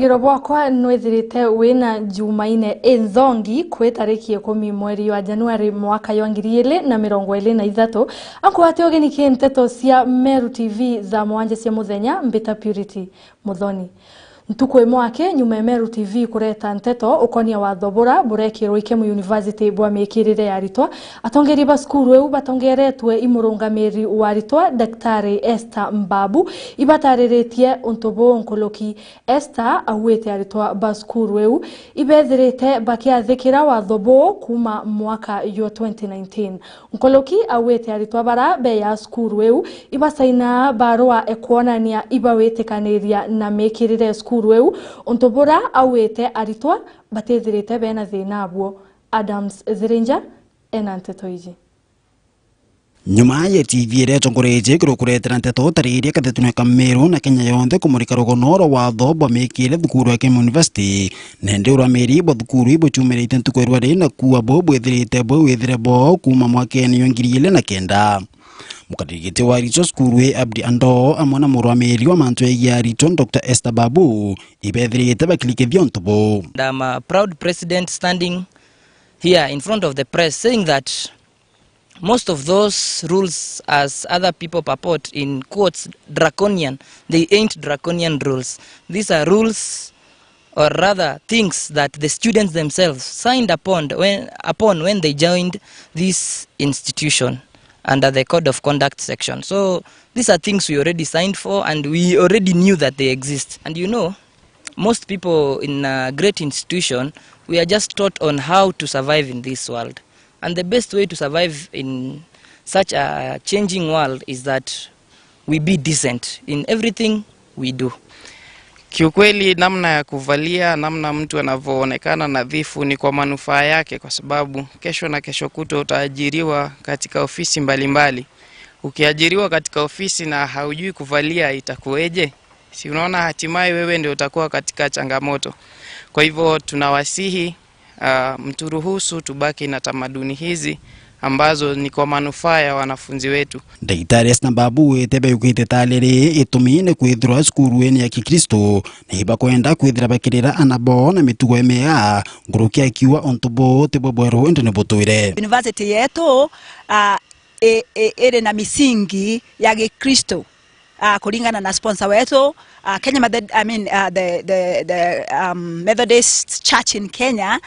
Wigiro bwakwa nwethirite wina Jumaine Enzongi kwi tariki 10 mweri wa Januari mwaka wa 2023 akwate ogeni kinteto cia Meru TV za mwanja cia muthenya Mbita Purity Muthoni ntuko imwake nyuma Meru TV kureta nteto ukonia wa thobora burekirwo Ikemu University bwa mekirire yaritwa atongeri ba skuru eu batongeretwe imurungamiri waritwa Daktari Esther Mbabu ibatariretie untobo onkoloki Esther awete yaritwa ba skuru eu ibethirite bakiathikira wa thobo kuma mwaka wa 2019 onkoloki awete yaritwa bara be ya skuru eu ibasaina barua ekwonania ibawetekaniria na mekirire skuru eu ontobora awete aritwa batethirite bena thina abo Adams Zirinja enanteto iji nyuma ya TV retongoreje kuretera nteto tariria katetune Meru na Kenya yonthe kumurika rogonoro wa thobo mekire thukuru ya Ikemu University nende urameri bo thukuru ibo chumerite ntukwerwa rina kuwa bo bwethirite bo wethire bo kuma mwakeni wa 2009 mukadirigite wa richo skuru Abdi Ando amona murameri wa mantu ya richo Dr. Esther Babu ibethirite bakilike vyontobo. I'm a proud president standing here in front of the press saying that most of those rules, as other people purport in quotes draconian, they ain't draconian rules. These are rules, or rather things that the students themselves signed upon when they joined this institution under the Code of Conduct section. So these are things we already signed for and we already knew that they exist. And you know, most people in a great institution, we are just taught on how to survive in this world. And the best way to survive in such a changing world is that we be decent in everything we do. Kiukweli namna ya kuvalia, namna mtu anavyoonekana nadhifu ni kwa manufaa yake, kwa sababu kesho na kesho kutwa utaajiriwa katika ofisi mbalimbali. Ukiajiriwa katika ofisi na haujui kuvalia itakuweje? Si unaona hatimaye wewe ndio utakuwa katika changamoto. Kwa hivyo tunawasihi mturuhusu tubaki na tamaduni hizi ambazo ni kwa manufaa ya wanafunzi wetu. Daktari Esther Mbabu etebe ukite talere itumine kwithira skuru ya Kikristo na iba kwenda kwithira bakirira anabo na mitugo emea ngurukia kiwa ontobo tebobwero ndene botoire. University yetu ere na misingi ya Kikristo. Kulingana na sponsor wetu Kenya Methodist Church in Kenya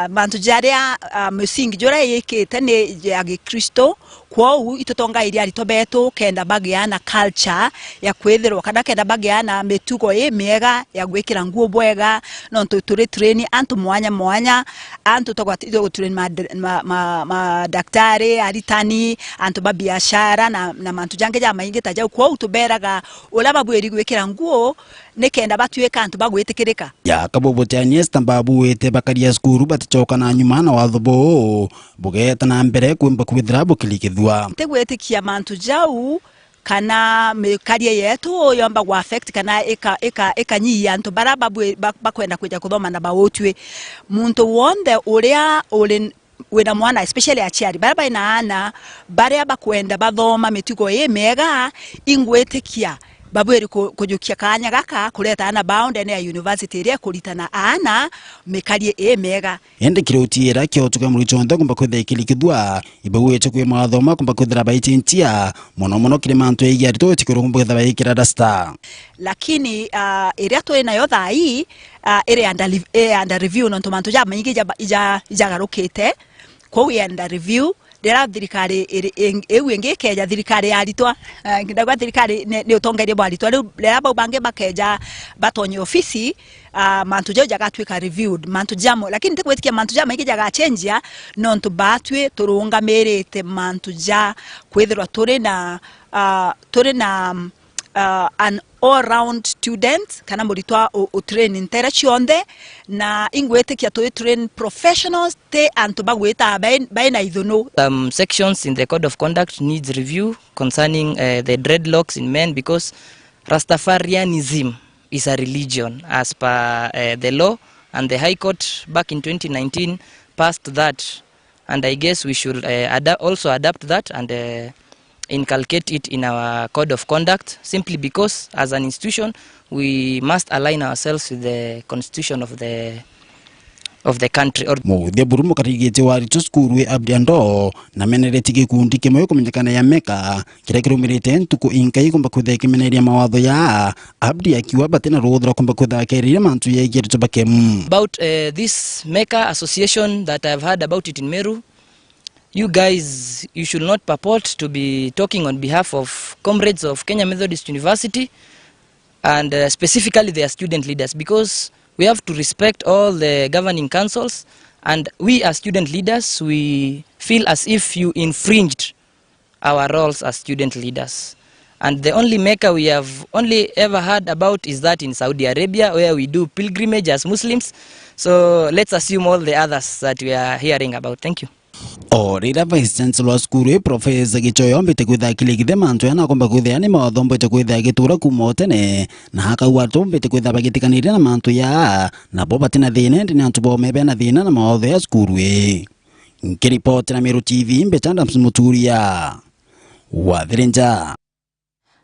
mantujaria musingi jora yekete ne ya Kristo kwao itotonga iria ritobeto kenda bagiana culture ya kwethirwa kana kenda bagiana metugo miega ya gwikira nguo bwega no turi train antu mwanya antu togwatiro train ma daktari aritani antu babiashara na mantu jange ja maingi taja kwao tuberaga ulaba bweri gwikira nguo nekenda batweka antu bagwetikirika ya kabobotani Esther Mbabu ete bakaria skuru batachoka na nyuma na wathobo bugeta na mbere kwimba kwithira bukilikithwa tegwetikia mantu jau kana mekarie yetu yomba gwa affect kana eka nyi antu baraba bakwenda kuja kuthoma na bawotwe muntu wonde uria wena mwana especially achiari baraba inaana bare abakwenda bathoma mitugo mega ingwetikia babweri kujukia kanya gaka kureta ana bound ya university ria kuritana ana mekarie mega ende kirotira kyotuka muri chonda kumba kwetha ikilikithwa ibaweche kwe mathoma kumba kwethira baichintia mono kile mantu ya rito chikoro kumba kwetha baikira dasta lakini area to ina yo thai area under review no mantu ja maingi ijagarukite kwa we under review dera thirikari ewenge keja thirikari yaritwa ndagwa thirikari ne utongerie bwaritwa rera bange bakeja batonye ofisi mantu jaga gatwika reviewed mantu jamo lakini tekwetikia mantu jamo ikijaga change no ntu batwe turunga merete mantu ja kwethirwa turi na an all-round student kana muritwa o training tera chionde na ingwetikia to train professionals te antu bagweta baina ithuno. Sections in the Code of Conduct needs review concerning the dreadlocks in men because Rastafarianism is a religion as per the law, and the High Court back in 2019 passed that, and I guess we should also adapt that and inculcate it in our code of conduct, simply because as an institution we must align ourselves with the constitution of the country. Muthia burumu karigite warito skuru abdiando na menereti gikundi kimwe kumenyekana ya meka kira kirumirite ntuku inkai kumba kuthekimeneria mawatho ya abdi akiwa batena ruthra kumba kuthakerira mantu ya igirito bakemu. About this Mecca association that I've heard about it in Meru, you guys, you should not purport to be talking on behalf of comrades of Kenya Methodist University and specifically their student leaders, because we have to respect all the governing councils, and we as student leaders, we feel as if you infringed our roles as student leaders. And the only Mecca we have only ever heard about is that in Saudi Arabia, where we do pilgrimage as Muslims. So let's assume all the others that we are hearing about. Thank you. Orira Vice Chancellor skuru Professor Gichoyo mbite kwithakile githe mantu yana komba kwithani mawatho mbite kwitha gitura kumotene na haka watu mbite kwitha bagitikanire na mantu ya na boba tina thine ndi antu bo mebe na thina na mawatho ya skuru nkiripoti na Meru TV mbetanda msumuturia wa Thirinja.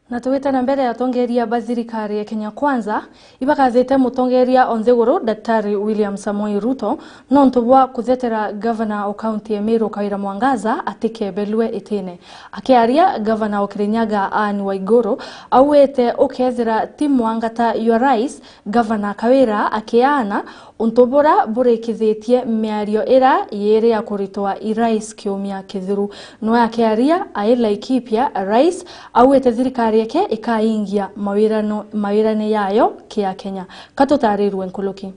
Na tuweta na mbele ya tongeria bazirikari ya Kenya Kwanza ibakazete mutongeria onzeguru Daktari William Samoei Ruto nontobwa kuthetera governor o county ya Meru Kawira Mwangaza atike belwe itene akiaria governor o Kirinyaga Anne Waiguru awete okethera timu wangata your rise governor Kawira akiana untobora burekithetie miario era yere ya kuritwa irais kiumia kithiru no akiaria aila ikipia rais awete thirikari yake ikaingia mawirane yayo kia Kenya katutarirwe nkuluki.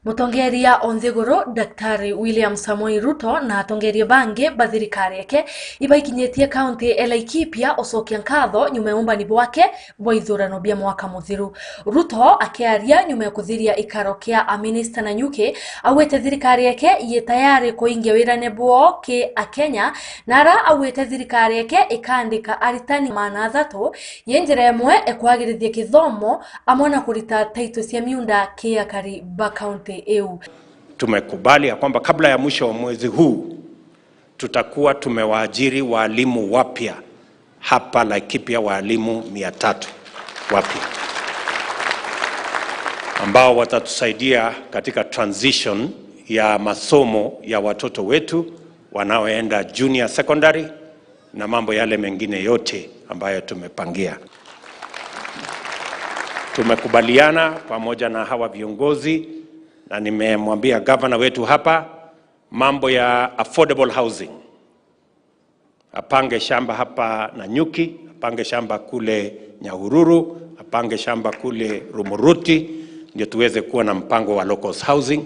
Mutongeria onzegoro Daktari William Samoei Ruto na atongeria bange bathirikari yake ibaikinyetie county Laikipia osokia nkatho nyuma ya umbani bwake bwa ithurano bia mwaka muthiru. Ruto akiaria nyuma ya kuthiria ikaro kia a minister na nyuke awete thirikari yake ye tayari kuingia wirane bwo ke a Kenya nara awete thirikari yake ikandika aritani manathato yenjira yemwe ekwagirithia kithomo amona kurita taito cia miunda kia kari ba county EU. Tumekubali ya kwamba kabla ya mwisho wa mwezi huu tutakuwa tumewaajiri walimu wapya hapa Laikipia, walimu 300 wapya ambao watatusaidia katika transition ya masomo ya watoto wetu wanaoenda junior secondary na mambo yale mengine yote ambayo tumepangia. Tumekubaliana pamoja na hawa viongozi na nimemwambia governor wetu hapa mambo ya affordable housing. Apange shamba hapa Nanyuki, apange shamba kule Nyahururu, apange shamba kule Rumuruti, ndio tuweze kuwa na mpango wa local housing.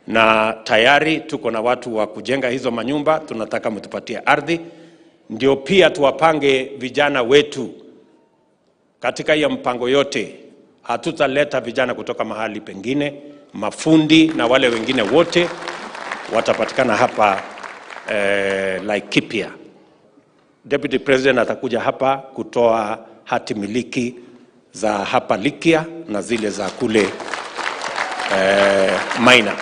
Na tayari tuko na watu wa kujenga hizo manyumba, tunataka mtupatie ardhi. Ndio pia tuwapange vijana wetu katika hiyo mpango yote. Hatutaleta vijana kutoka mahali pengine, mafundi na wale wengine wote watapatikana hapa Laikipia. Deputy President atakuja hapa kutoa hati miliki za hapa Likia na zile za kule Maina.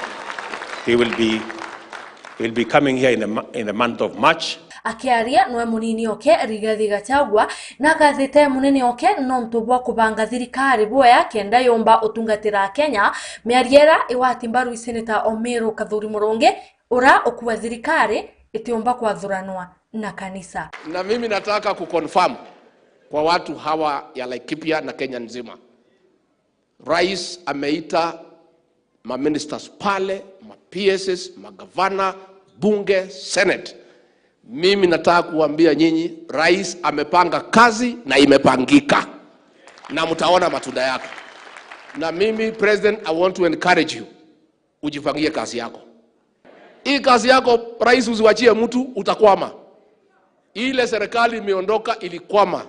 He will be coming here in the month of March. Akiaria noe munini oke Rigathi Gachagua na gathete munene oke nontobwa kubanga thirikari boya kenda yomba utungatira Kenya miariera iwati mbaru Senator Meru Kathuri Muronge ura okuwa thirikari itiomba kwathuranwa na kanisa. Na mimi nataka kuconfirm kwa watu hawa ya Laikipia na Kenya nzima, Rais ameita ma-ministers pale, ma-PSs, magavana, bunge, Senate. Mimi nataka kuambia nyinyi, Rais amepanga kazi na imepangika na mtaona matunda yake. Na mimi President, I want to encourage you, ujipangie kazi yako. Hii kazi yako Rais usiwachie mtu, utakwama. Ile serikali imeondoka ilikwama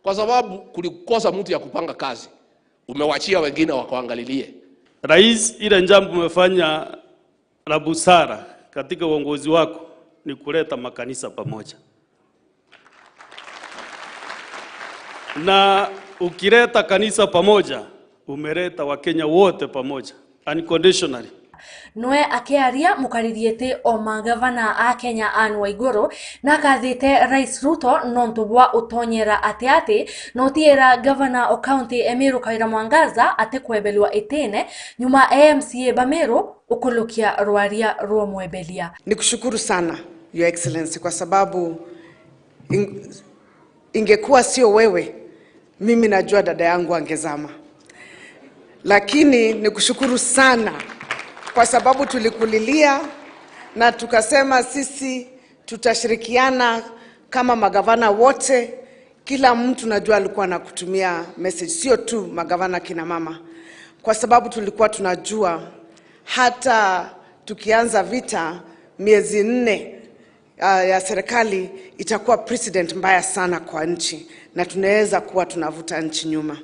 kwa sababu kulikosa mtu ya kupanga kazi. Umewachia wengine wakaangalilie. Rais, ile jambo umefanya la busara katika uongozi wako ni kuleta makanisa pamoja. Na ukileta kanisa pamoja, umeleta Wakenya wote pamoja unconditionally. noe akiaria mukaririete o magavana a Kenya Anne Waiguru na kathite Rais Ruto nontu bwa utonyera ate notiera gavana o county Meru Mwangaza ate kwebelwa itene nyuma MCA Bameru ukulukia rwaria ruo mwebelia. Nikushukuru sana Your Excellency kwa sababu ingekuwa sio wewe mimi najua dada yangu angezama. Lakini nikushukuru sana kwa sababu tulikulilia na tukasema sisi tutashirikiana kama magavana wote. Kila mtu najua alikuwa anakutumia message, sio tu magavana kina mama, kwa sababu tulikuwa tunajua hata tukianza vita miezi 4 ya serikali itakuwa president mbaya sana kwa nchi na tunaweza kuwa tunavuta nchi nyuma.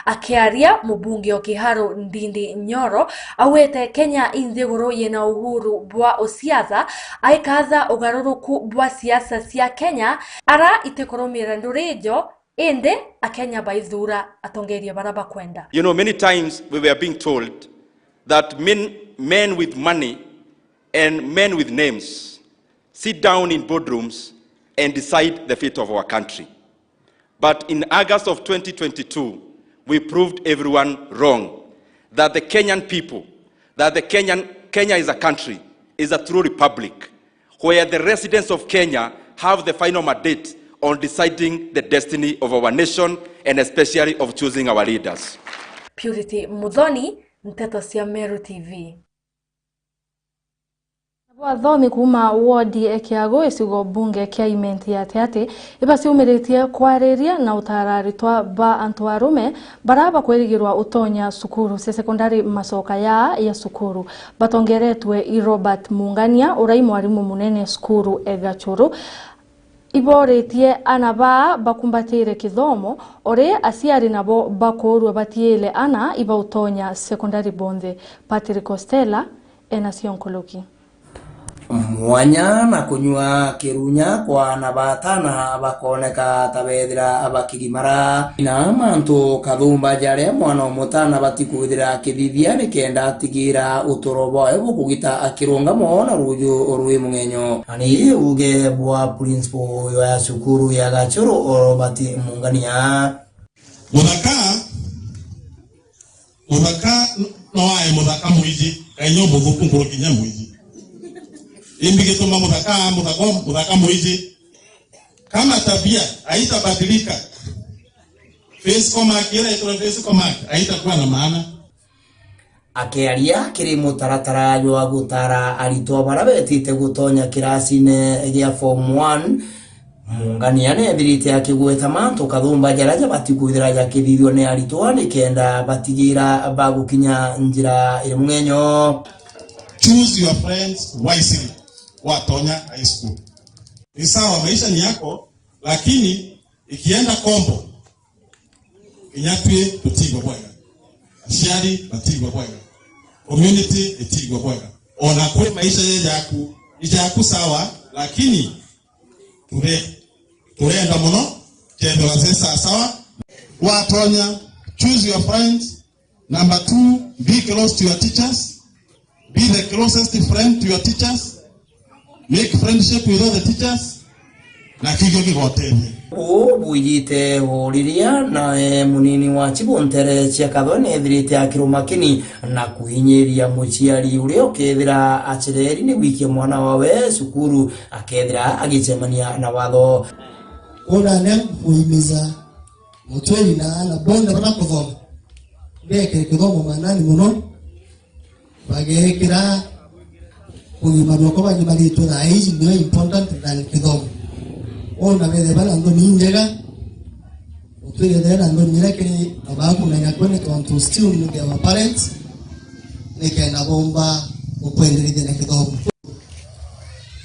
Akiaria mubunge o Kiharo Ndindi Nyoro awete Kenya inthiguru yena uhuru bwa osiatha aikaza ugaruruku bwa siasa cia Kenya ara itekoromira ndurijo ende akenya baithura atongeria baraba kwenda. You know, many times we were being told that men with money and men with names sit down in boardrooms and decide the fate of our country. But in August of 2022, we proved everyone wrong. That the Kenyan people, that Kenya is a country, is a true republic, where the residents of Kenya have the final mandate on deciding the destiny of our nation and especially of choosing our leaders. Purity Mudhoni, Nteto cia Meru TV. Wathomi kuma wodi ekiago icigo bunge kia imenti ya teate ibasi umiritie kwariria na utararitwa ba antwarume baraba kwirigirwa utonya sukuru se sekondari masoka ya sukuru batongeretwe i Robert Mungania urai mwarimu munene sukuru Egachuru iboretie anaba bakumbatire kithomo ore asiari nabo bakorwa batiele ana iba utonya sekondari bonde. Patrick Costello Enasion Koloki. Mwanya na kunywa kirunya kwa nabatana bakoneka tabethira abakirimara na mantu kathumba jare mwana mutana batikuthira kithithia ni kenda tigira utorobo ebo kugita akirunga mona ruju orwe mungenyo ani uge bwa principal ya sukuru ya Gachuru Robert Mungania mudaka no ai mudaka muiji kanyo buku ngoro kinya muiji imbige tuma mudaka muiji kama tabia haitabadilika face koma kile ito face koma haitakuwa na maana. Akiaria kiri mutaratara yo gutara arito barabetite gutonya kirasine ya form 1 Mungania ne birite akigweta manto kathumba jaraja batikuthira ya kithithio ne arito ni kenda batigira bagukinya njira iri mungenyo. Choose your friends wisely. Watonya high school. Ni sawa maisha ni yako, lakini ikienda kombo inyatwe tutigwa bwaga. Ashari batigwa bwaga. Community itigwa bwaga. Ona kule maisha yaku sawa, lakini turenda muno kendo wazesa sawa. Watonya, choose your friends. Number 2, be close to your teachers. Be the closest friend to your teachers. Make friendship with all the teachers. Na kigo kigotene. Buyite horiria na munini wa Chibontere cia kathone thirite akirumakini na kuhinyeria muciari uri okethira achireri ni wikie mwana wawe sukuru akethira agicemania na watho. Ona ne kuimiza mutweri na bonda bana kuthoma. Beke kithomo manani muno. Bagekira kuimarwa kwa banyibalitu na hizi ndio important than kithomo. Ona bede bala ndo ninjega utwire dera ndo nyireke abaku na nyakone to still with our parents neke na bomba ukwendelea na kithomo.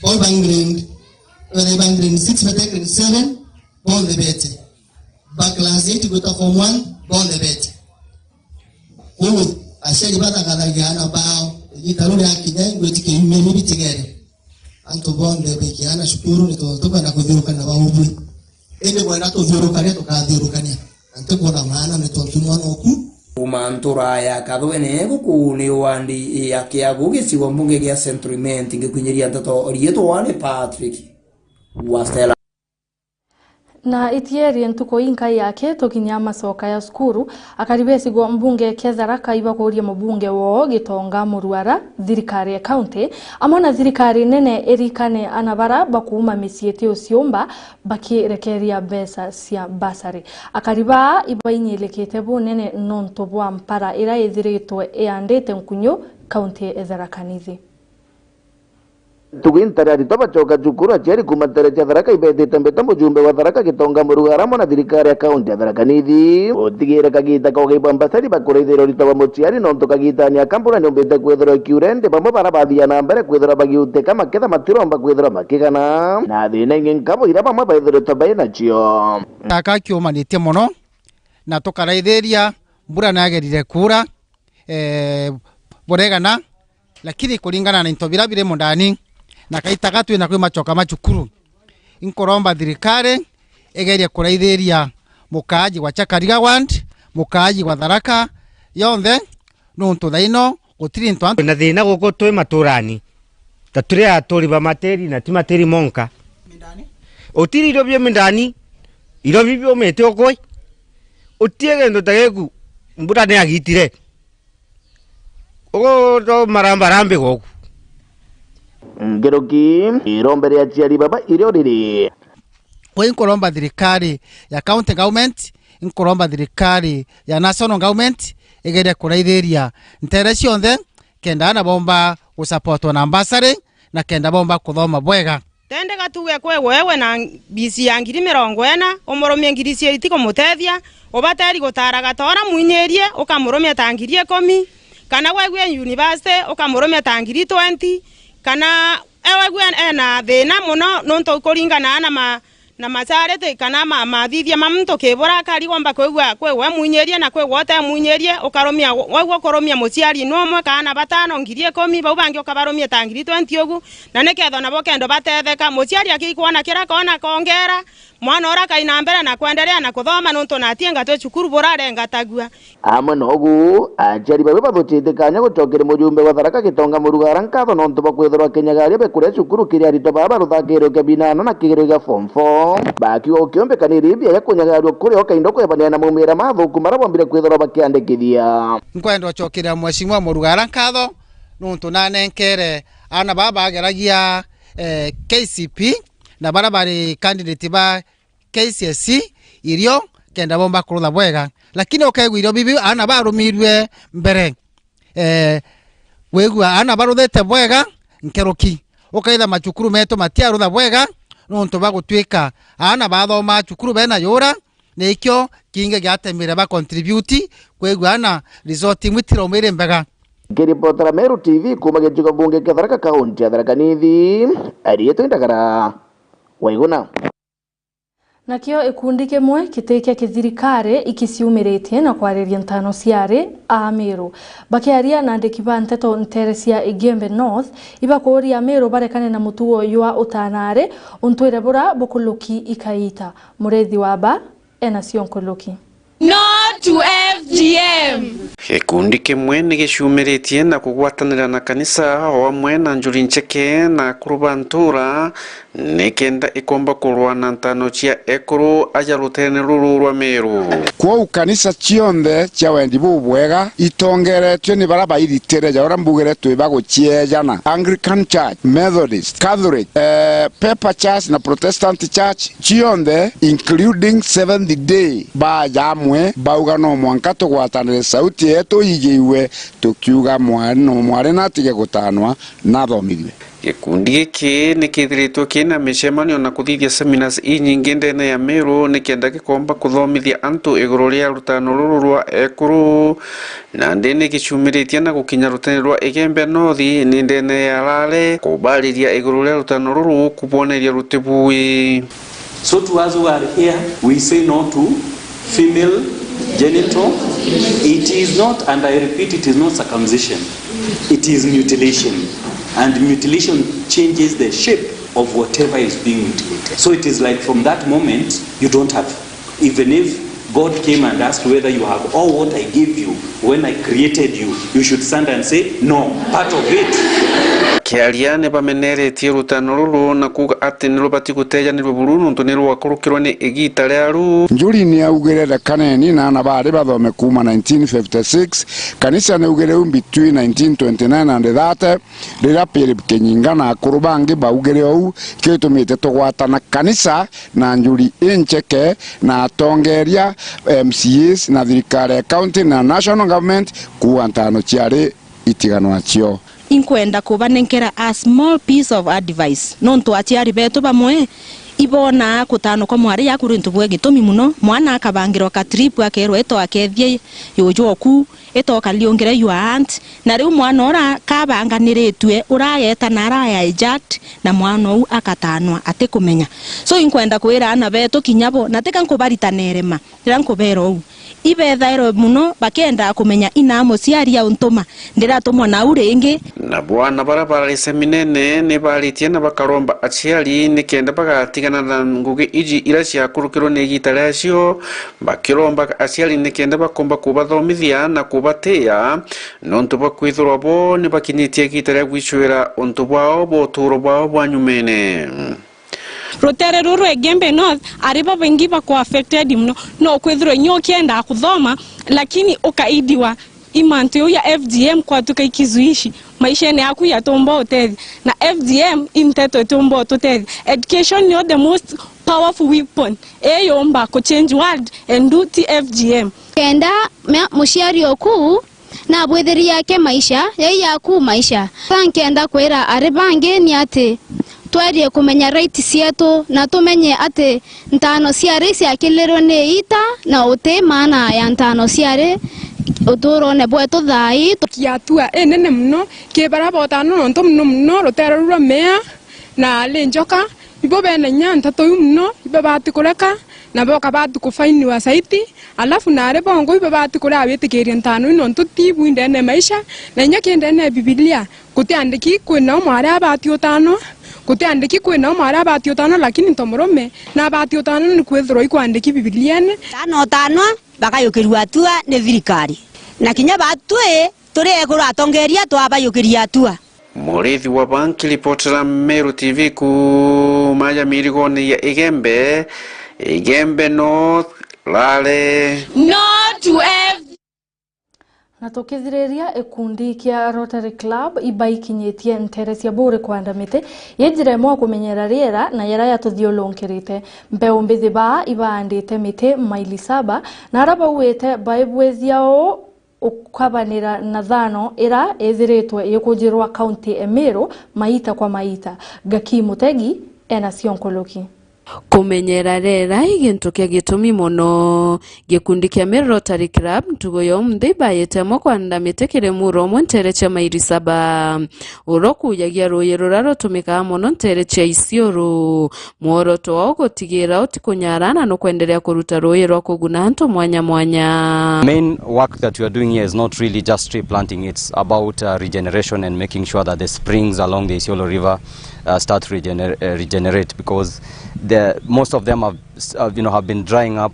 Boy bangling 6 grade 7 bon the bete back class 8 go to form 1 bon the bete wewe asheri bata kadagana bao itarudi akidai ngwetike mimi bitigere anto bonde bekiana shukuru nitotoka na kudhiruka na baubwi ende bwana to dhiruka ne tukadhirukania ante kwa maana nitotunwa noku Umantura ya kadwene gukuni wandi ya kiagu gisigo mbunge gya Centriment ngikunyiria ntato orieto wane Patrick Wastela na itieri ntuko inka yake tokinya masoka ya skuru akaribesigwa mbunge Kezaraka iba kuria mubunge wo Gitonga Muruara thirikari ya county amona thirikari nene erikane anabara bakuma misiete osiomba bakirekeria besa cia basari akariba iba inyelekete bo nene nonto bwa mpara ira ethiritwe eandete nkunyo county ezarakanithi Tugintarari toba choka chukuru acheri kumatare cha Tharaka ibedete mbeta mujumbe wa Tharaka Gitonga Muruara na thirikari ya county ya Tharakanithi otigire kagita kogiba mbasari bakureithero ritawa mochiari nonto kagita ni akambura nyombete kwethero kiurende bamwe barabathia na mbere kwethera bagiuteka maketha matiromba kwethera makigana na thina ingi nkabo ira bamwe baithero toba ina cio aka kiumanite muno na tukaraithiria mbura nagerire kura boregana lakini kulingana na intobira bire mundani na kaitaga twina kwi machoka macukuru inkoromba thirikari egeria kuraithiria mukaji wa Chakariga ward mukaji wa Tharaka yonthe nuntu thaino gutiri ntwa na thina guko twi maturani ta turi aturi ba materi na ti materi monka mindani otiri ro byo mindani iro bibyo mete okoi otiege ndo tageku mbura ne agitire ogo ro marambarambe goku ngeroki irombere ya chiari baba irio riri we inkoromba thirikari ya county government inkoromba thirikari ya national government egeria kuraithiria ntere cionthe kenda na bomba gusupportwa na ambassador na kenda bomba kuthoma bwega tende gatuge kwe wewe na bisi ya 40 umurumie ngirisi itiko mutethia ubateri gutara gatora mwinyerie ukamurumia tangirie 10 kana wewe university ukamurumia tangiri 20 kana ewe ena thina muno nonto kuringana na macharete kana mathithia mamto kebora kari gomba kwewe munyerie na kwewe wote munyerie ukaromia wewe koromia muciari nomwe kana batano ngirie 10 bau bangi ukabaromia tangiri 20 ogu na neketho na bokendo batetheka muciari akikuona kira kona kongera mwana ora kaina mbere na kuendelea na kuthoma nonto na tienga twe cukuru borarenga tagua amwe nogu achari babe bathuchite kanya gucokere mujumbe wa Tharaka Gitonga Muruara nkatho nonto bakwithirwa Kenyagaria be kuria cukuru kiria rito baba ruthakiro ke binana na kigero ga form 4 baki okiombe kaniri bia ya kunyagario kuria okaindo kwebania na mumira mathuku marabombire kwithirwa bakiandikithia nkwendo chokera mweshimwa Muruara nkatho nonto nanenkere ana baba ageragia KCP na barabari candidate ba KCSE irio kenda bomba kurutha bwega lakini okaigwirio bibi ana barumirwe mbere wegwa ana baruthete bwega nkeroki okaitha macukuru meto matiarutha bwega nonto bagutwika ana bathoma cukuru bena yura nekyo kinge gyatemire ba contribute kwegwa ana resort mwitiro mwire mbega Kiripotera Meru TV kuma gijuga bunge ke Tharaka kaunti ya Tharakanithi arieto indagara waiguna nakio ikundi kimwe kiteke kithirikari ikisiumiritie na kwariria ntano ciari a Meru bakiaria na ndiki ba nteto nteresia Igembe North iba kuria Meru barekane na mutuo ywa utanare untwire bura bukuluki ikaita murethi waba ena sionkuluki No to FGM. Gikundi kimwe ni giciumiritie na kugwatanira na kanisa o amwe na njuri ncheke na kurubantura nikenda ikomba kurwa na ntano cia ekuru aja rutene ruru rwa Meru kwa kanisa cionthe cia wendi bubwega itongeretwe ni baraba iritere ja ora mbugere twiba guciejana Anglican Church, Methodist, Catholic, Pepper Church na Protestant Church cionthe including Seventh Day ba jamwe bauga no mwanka tugwatanire sauti yetu igiiwe tukiuga mwari na tige gutanwa na thomithwe gikundi giki nikithiritwo kina micemanio na kuthithia seminars inyingi ndene ya Meru nikenda gikomba kuthomithia antu iguru ria rutano ruru rwa ekuru na ndene gicumiritie na gukinya rutene rwa Igembe North ni ndene ya Rale kubariria iguru ria rutano ruru kuboneria rutibui. So to us who are here, we say no to female genital. It is not, and I repeat, it is not circumcision. It is mutilation. And mutilation changes the shape of whatever is being mutilated. So it is like from that moment, you don't have, even if God came and asked whether you have all what I gave you when I created you. You should stand and say, no, part of it. Kiaria ne bameneretie rutano ruru na kuga ati nirubati guteja niruburu ntu nirwakurukirwa ni igita ryaru. Njuri ni augerere kaneni na nabari bathome kuma 1956 kanisa ne ugere between 1929 and 30 rira Philip Kenyinga na kurubangi baugere ou kitumite tugwatana kanisa na njuri incheke na tongeria MCAs na thirikari county na national government kuantano chiari itigano achio. Inkwenda kubanenkera a small piece of advice nonto achiari beto bamwe ibona kutano kwa mwari yakurintu bwe gitumi muno mwana akabangirwa ka trip akerwa eto akethie yojoku eto kaliongere you aunt na riu mwana ora kabanganiretwe urayeta na raya eject na mwana u akatanwa ate kumenya so inkwenda kwira ana beto kinyabo nateka nkubaritanere nkubero u ibethairo muno bakenda kumenya inamo ciaria untuma ndiratumwa na urengi na bwana barabara iseminene ne baritie na bakaromba aciari ne kenda bagatigana na ngugi iji ira cia kurukiro ne gitara cio bakiromba aciari ne kenda bakomba kubathomithia na kubatia nontu bakwithurwa bo ne bakinitie gitara gwicwira untu bwao boturo bwao bwanyumene. Rotere ruru egembe north ariba bengi bako affected mno no kwethro nyokienda kuthoma lakini ukaidiwa imanto ya FGM kwa tukaikizuishi maisha ni yaku ya tombo utethi na FGM imteto tombo utethi. Education is the most powerful weapon eyomba ko change world and do FGM kenda mushiari oku na bwetheri yake maisha yaku maisha tankenda kwera aribange ni ate twarie kumenya right cietu na tumenye ate ntano ciare cia kilero ne ita na uti mana ya ntano ciare uturo ne bwetu thai kiatua enene muno ke barabota no nto muno rotero rwa mea na lenjoka ibo bene nyanta to muno ibo batikuleka na boka batu kufaini wa saiti alafu na are bongo ibo batikula abetikiria ntano no nto tibu ndene maisha na nyakende ne Biblia kutiandiki kwina mwari abati utano kutiandiki kwina mwari abati utano lakini ntomorome na abati utano ni kwethro ikwandiki Biblia ne tano bakayukirwa atua ne thirikari na kinya batwe turi ekuru atongeria twabayukiria atua. Murithi wa banki ripotera Meru TV ku maya mirigone ya Igembe North Lale Not to na tukithiriria ikundi kia Rotary Club ibaikinyitie ntere cia bure kwandamite yejire mwa kumenyera riera na yara ya tuthiolonkerite mbeu mbithi ba ibandite mite maili 7 na araba uwete baibweziao ukabanira na thano ira ethiritwe yukujirwa county Meru maita kwa maita Gaki Mutegi ena cionkoloki kumenyera rera igintu kia gitumi muno gikundi kia Meru Rotary Club ntugo yo mdhiba yetemo kwandamite kire muro mwentere cha mairi 7 uroku yagia royero raro tumika muno ntere cha isioro muoroto wao gotigira otikunyarana no kwendelea kuruta royero kuguna hanto mwanya. Main work that we are doing here is not really just tree planting, it's about regeneration and making sure that the springs along the Isiolo River start regenerate because most of them have been drying up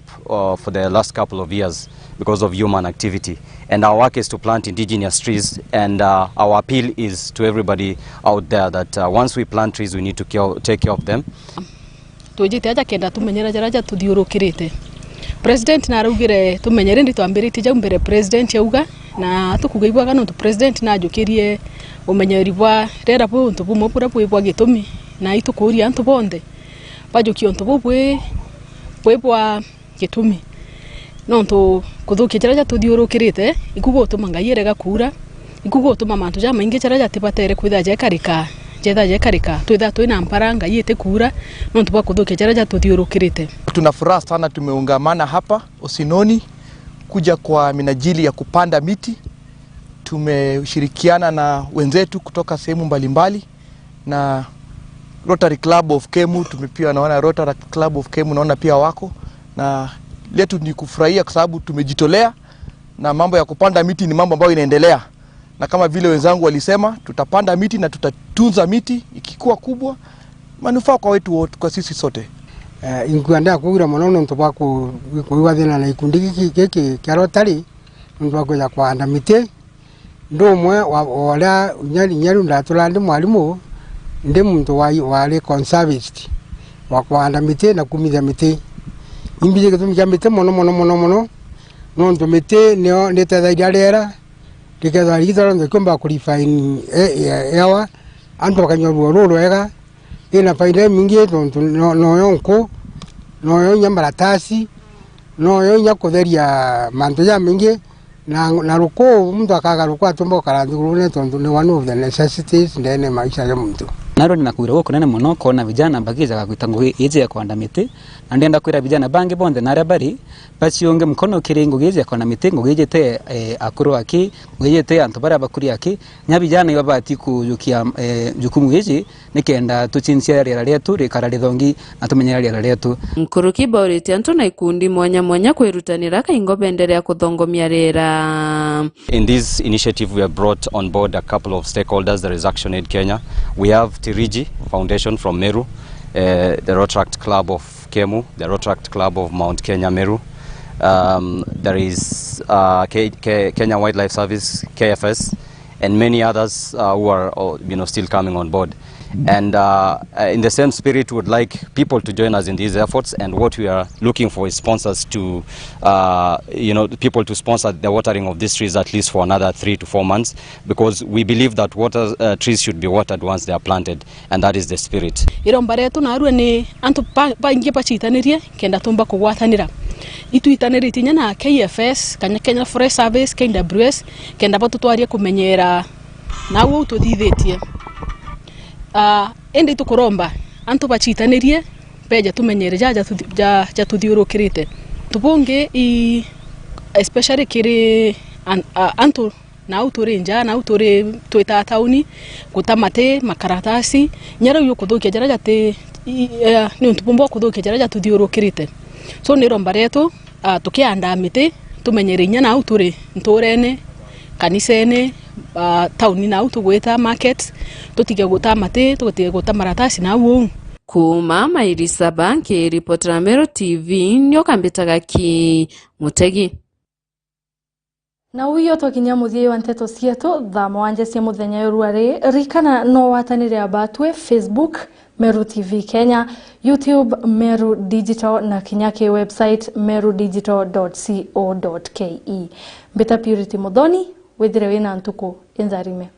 for the last couple of years because of human activity, and our work is to plant indigenous trees, and our appeal is to everybody out there that once we plant trees we need to take care of them. Tujite aja kenda tumenyera jaraja tuthiurukirite president na arugire tumenyere ndi twambirite ja mbere president yauga na tukugeibwaga no president na ajukirie umenyeri bwa rera bwo ntu bumwe pura bwa gitumi na itukuria ntu bonde bajuki ntu bubwe bwa gitumi no ntu kuthukia jaraja tuthiurukirite ikugo tumangayire gakura ikugo tuma mantu ja maingi jaraja tibatere kwitha je karika twitha twina mparanga yete kura no tuba kuthukia jaraja tuthiurukirite. Tuna furaha sana tumeungamana hapa Osinoni kuja kwa minajili ya kupanda miti. Tumeshirikiana na wenzetu kutoka sehemu mbalimbali na Rotary Club of Kemu, tumepia naona Rotary Club of Kemu naona pia wako, na letu ni kufurahia kwa sababu tumejitolea na mambo ya kupanda miti ni mambo ambayo inaendelea. Na kama vile wenzangu walisema tutapanda miti na tutatunza miti ikikuwa kubwa manufaa kwa wetu wote, kwa sisi sote. inkuanda kugira mono nonto ba kuiwa thina na ikundi giki kia Rotary nonto ba kuja kwanda mite ndo mwe wala nyari ndatulande mwalimu ndi muntu wale conservative wa kwanda mite na kumithia mite imbije gitumia mite mono nonto mite nio ndetethagia rera riketha rigithora ndokomba kurifine yawa anto kanyoruo rwega ina faida mingi tonto no yonko no yonya maratasi no yonya kutheria manto ya mingi na ruko mtu akagaruka atumba karandugurune tonto ni one of the necessities ndene maisha ya mtu naro ni nakwira goko nene muno kona vijana bagiza gwita ngugi ije ya kwanda miti na ndenda kwira vijana bangi bonde nare bari bachionge mkono kiringo gije ya kwanda miti ngugije te akuru aki ngugije te antu bara bakuri aki nya vijana ibabati kujukia jukumu gije nikenda tuchinsia rera letu rikara rithongi na tumenyera rera letu nkuru kiborete antu na ikundi mwanya kwirutanira kaingo bendere ya kuthongomia rera. In this initiative we have brought on board a couple of stakeholders. There is Action Aid Kenya, we have THAA Foundation from Meru, the Rotaract Club of Kemu, the Rotaract Club of Mount Kenya Meru. There is Kenya Wildlife Service, KFS, and many others who are still coming on board. And in the same spirit, we would like people to join us in these efforts. And what we are looking for is sponsors to, people to sponsor the watering of these trees at least for another 3 to 4 months, because we believe that trees should be watered once they are planted, and that is the spirit. Irombaretu na arua ni antu baingi bachitanirie kenda tumba kugwatanira ituitaniriti na KFS Kenya Forest Service KWS kenda batutwarie kumenyera nawo ututhithetie ende tukuromba antu bachitanirie peja tumenyere ja tuthiurukirite tubunge especially kiri antu na uturi nja na uturi twita tauni kutamate makaratasi nyara yukuthukia jaraja te ni ntubumbo kuthukia jaraja tuthiurukirite so ni romba retu tukianda mite tumenyere nya na uturi nturene kanisene tauni na utugweta market tutige guta mate tutige guta maratasi na wu kuma mairisa banki reporter Meru TV nyo kambitaga ki mutegi na uyo tokinya muthie wa nteto cietu thaa mwanje cia muthenya yoruari rikana no watanire abatwe Facebook Meru TV Kenya, YouTube Meru Digital na kinyake website merudigital.co.ke. Beta Purity Modoni wethire wina ntuko enzarime.